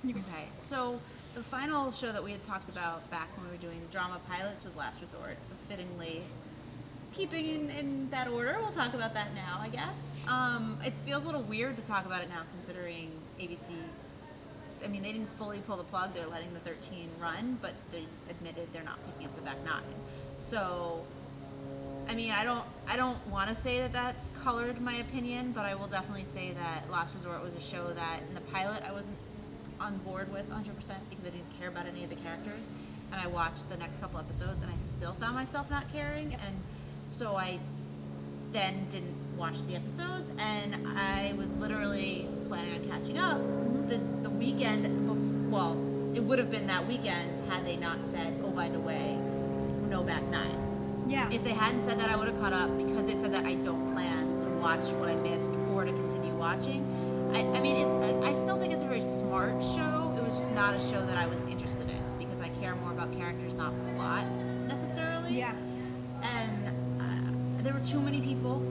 Okay, so the final show that we had talked about back when we were doing the drama pilots was Last Resort. So fittingly, keeping in that order, we'll talk about that now, I guess. It feels a little weird to talk about it now, considering ABC. I mean, they didn't fully pull the plug. They're letting the 13 run, but they admitted they're not picking up the back 9. So, I mean, I don't want to say that that's colored my opinion, but I will definitely say that Last Resort was a show that in the pilot I wasn't on board with 100% because I didn't care about any of the characters, and I watched the next couple episodes and I still found myself not caring, and so I then didn't watch the episodes, and I was literally planning on catching up the weekend well, it would have been that weekend had they not said, oh, by the way, no back 9. Yeah. If they hadn't said that, I would have caught up. Because they've said that, I don't plan to watch what I missed or to continue watching. I mean, I still think it's a very smart show. It was just not a show that I was interested in because I care more about characters, not plot necessarily. Yeah. And there were too many people,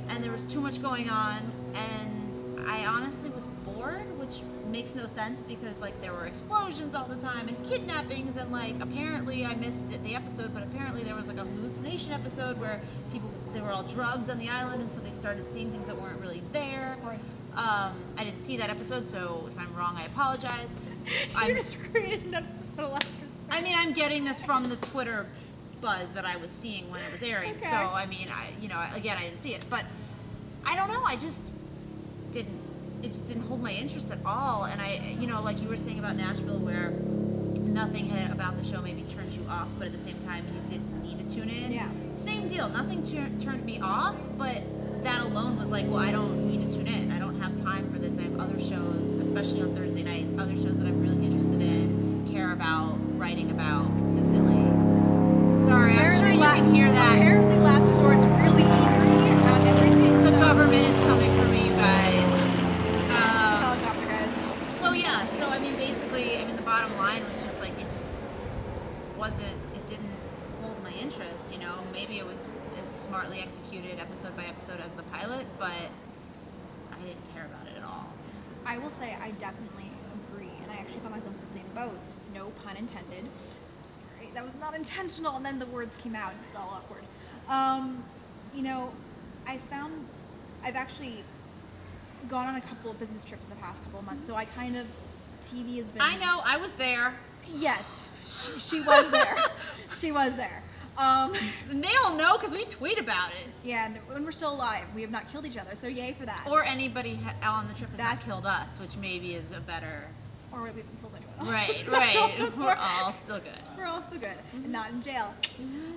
and there was too much going on, and I honestly was bored, which makes no sense because like there were explosions all the time and kidnappings, and like apparently I missed the episode, but apparently there was like a hallucination episode where they were all drugged on the island, and so they started seeing things that weren't really there. Of course. I didn't see that episode, so if I'm wrong, I apologize. You just created an episode of Last Resort. I mean, I'm getting this from the Twitter buzz that I was seeing when it was airing. Okay. So I mean, I didn't see it, but I don't know. I just didn't. It just didn't hold my interest at all. And I, like you were saying about Nashville, where nothing about the show maybe turned you off, but at the same time you didn't need to tune in. Yeah. Same deal. Nothing turned me off, but that alone was like, well, I don't need to tune in. I don't have time for this. I have other shows, especially on Thursday nights, other shows that I'm really interested in, care about, writing about consistently. Sorry, I'm sure you can hear that. Apparently Last Resort's really angry about everything. The government is coming for me, you guys. Helicopter guys. So yeah, I mean, basically, the bottom line was just like, it didn't hold my interest, maybe it was as smartly executed episode by episode as the pilot, but I didn't care about it at all. I will say I definitely agree, and I actually found myself in the same boat. No pun intended. Sorry, that was not intentional, and then the words came out. It's all awkward. I've actually gone on a couple of business trips in the past couple of months, so TV has been... I know, I was there. Yes, she was there. She was there. And they all know because we tweet about it. Yeah, and when we're still alive, we have not killed each other, so yay for that. Or anybody on the trip has not killed us, which maybe is a better... Or we haven't killed anyone else. Right. We're all still good. We're all still good, Mm-hmm. and not in jail.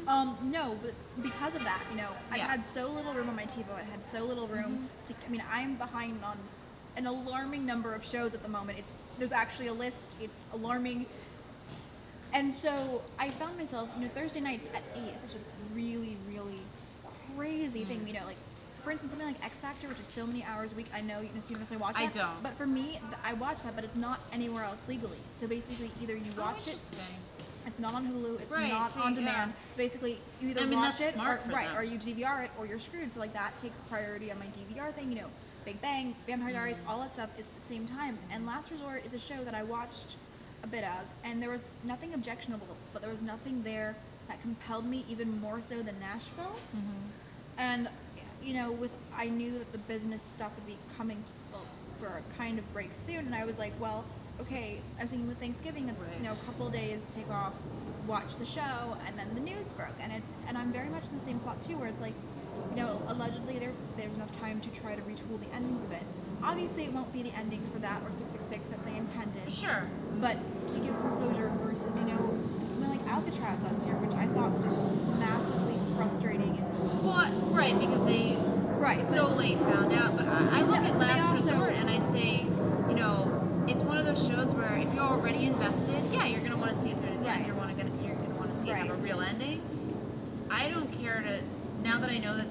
No, but because of that, I had so little room on my TiVo. I had so little room to. I'm behind on an alarming number of shows at the moment. There's actually a list. It's alarming. And so I found myself, Thursday nights at 8 is such a really, really crazy thing. Like, for instance, something like X Factor, which is so many hours a week. I know you don't necessarily watch it. I don't. But for me, I watch that, but it's not anywhere else legally. So basically, either you watch it. It's not on Hulu. It's not on demand. Yeah. So basically, you either watch it, or you DVR it, or you're screwed. So like that takes priority on my DVR thing. Big Bang, Vampire Diaries, all that stuff is at the same time. And Last Resort is a show that I watched a bit of, and there was nothing objectionable, but there was nothing there that compelled me even more so than Nashville. And I knew that the business stuff would be coming for a kind of break soon, and I was like, well, okay, I was thinking with Thanksgiving, it's a couple of days, take off, watch the show, and then the news broke, and I'm very much in the same spot too, where it's like, allegedly there's enough time to try to retool the endings of it. Obviously, it won't be the endings for that or 666 that they intended. Sure. But to give some closure versus, something like Alcatraz last year, which I thought was just massively frustrating. Well, right, because they so late found out. But I look at Last Resort and I say, it's one of those shows where if you're already invested, yeah, you're going to want to see it through to the end. You're going to want to see it have a real ending. I don't care now that I know that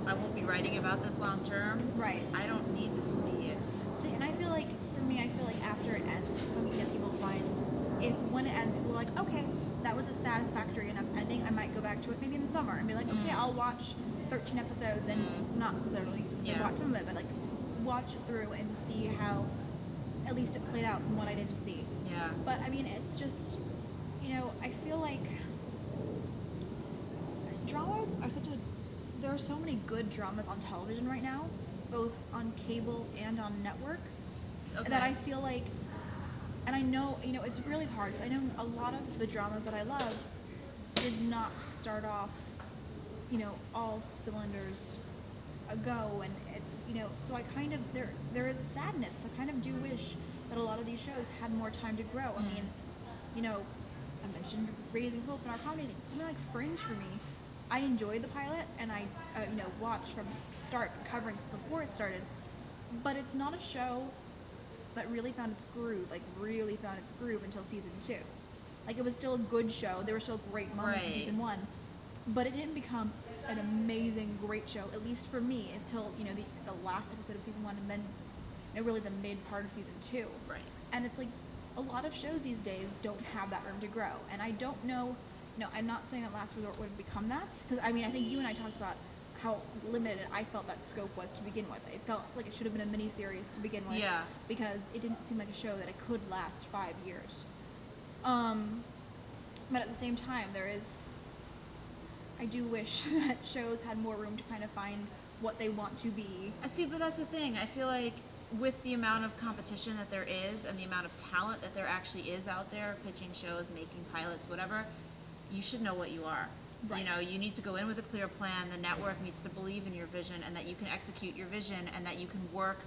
I won't be writing about this long term. Right. I don't need to see it. See, and I feel like, for me, after it ends, it's something that people find, when it ends, people are like, okay, that was a satisfactory enough ending, I might go back to it maybe in the summer and be like, okay, I'll watch 13 episodes and not literally watch some of it, but like watch it through and see how at least it played out from what I did to see. Yeah. But I mean, it's just, I feel like dramas are there are so many good dramas on television right now, both on cable and on network, that I feel like, and I know, it's really hard, because I know a lot of the dramas that I love did not start off, all cylinders ago, and it's, so I kind of, there is a sadness, because I kind of do wish that a lot of these shows had more time to grow. I mean, I mentioned Raising Hope in our comedy thing. Something like Fringe for me, I enjoyed the pilot, and I, watched from start, covering before it started, but it's not a show that really found its groove, until season 2. Like, it was still a good show. There were still great moments in season 1, but it didn't become an amazing, great show, at least for me, until, the last episode of season 1, and then, really the mid part of season 2. Right. And it's like, a lot of shows these days don't have that room to grow. And I don't know, I'm not saying that Last Resort would have become that, because, I mean, I think you and I talked about how limited I felt that scope was to begin with. It felt like it should have been a mini-series to begin with. Yeah. Because it didn't seem like a show that it could last 5 years. But at the same time, I do wish that shows had more room to kind of find what they want to be. I see, but that's the thing. I feel like with the amount of competition that there is and the amount of talent that there actually is out there, pitching shows, making pilots, whatever, you should know what you are. Right. You need to go in with a clear plan. The network needs to believe in your vision, and that you can execute your vision, and that you can work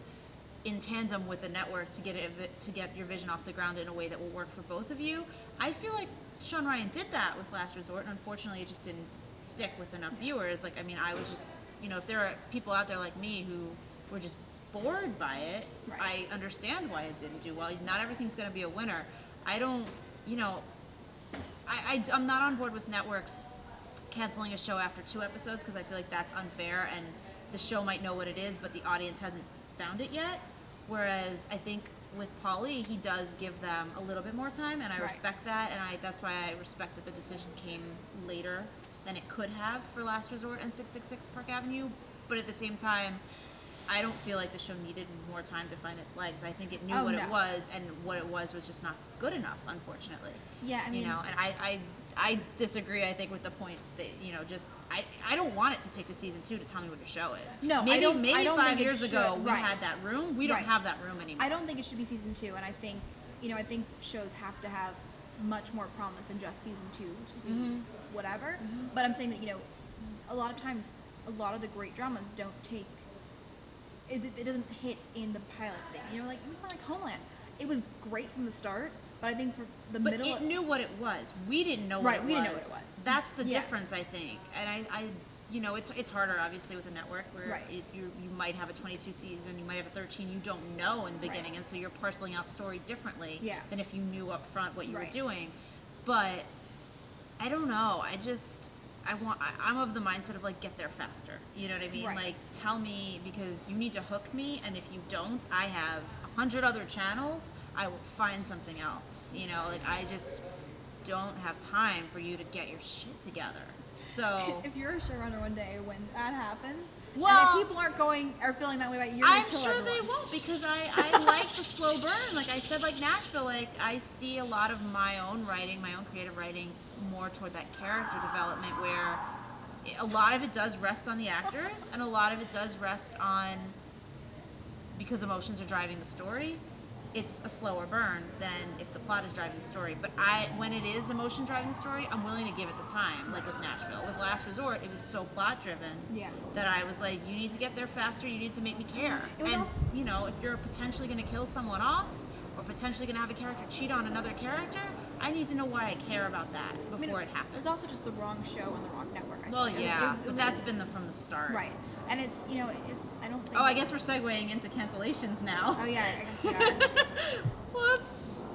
in tandem with the network to get your vision off the ground in a way that will work for both of you. I feel like Sean Ryan did that with Last Resort, and unfortunately it just didn't stick with enough viewers. Like, I mean, I was just, if there are people out there like me who were just bored by it, right. I understand why it didn't do well. Not everything's going to be a winner. I don't, I'm not on board with networks canceling a show after 2 episodes, because I feel like that's unfair, and the show might know what it is, but the audience hasn't found it yet. Whereas I think with Pauly, he does give them a little bit more time, and I respect that, and that's why I respect that the decision came later than it could have for Last Resort and 666 Park Avenue. But at the same time, I don't feel like the show needed more time to find its legs. I think it knew what it was, and what it was just not good enough, unfortunately. Yeah, I mean, and I disagree, I think, with the point that, I don't want it to take to season 2 to tell me what the show is. No, maybe I don't 5 think years ago we right. had that room. We don't have that room anymore. I don't think it should be season 2, and I think, I think shows have to have much more promise than just season 2 to be whatever. But I'm saying that, a lot of times, a lot of the great dramas don't take, it doesn't hit in the pilot thing. Like, it's not like Homeland. It was great from the start, but I think for the middle... But it knew what it was. We didn't know what it was. We didn't know what it was. That's the difference, I think. And I it's harder, obviously, with a network where you might have a 22 season, you might have a 13, you don't know in the beginning, and so you're parceling out story differently than if you knew up front what you were doing. But I don't know. I'm of the mindset of, like, get there faster. You know what I mean? Right. Like, tell me, because you need to hook me, and if you don't, I have 100 other channels. I will find something else. Like, I just don't have time for you to get your shit together. So if you're a showrunner one day when that happens, well, and if people are feeling that way about you, you're gonna kill I'm sure everyone. they won't, because I like the slow burn. Like I said, like Nashville, like I see a lot of my own writing, my own creative writing, more toward that character development, where a lot of it does rest on the actors, and a lot of it does rest on, because emotions are driving the story, it's a slower burn than if the plot is driving the story. But when it is emotion driving the story, I'm willing to give it the time, like with Nashville. With Last Resort, it was so plot driven that I was like, you need to get there faster, you need to make me care. And, if you're potentially going to kill someone off, or potentially going to have a character cheat on another character, I need to know why I care about that before it happens. It was also just the wrong show on the wrong network. But that's been from the start. Right. And it's, I don't think... I guess we're segueing into cancellations now. Oh, yeah, I guess we are. Whoops.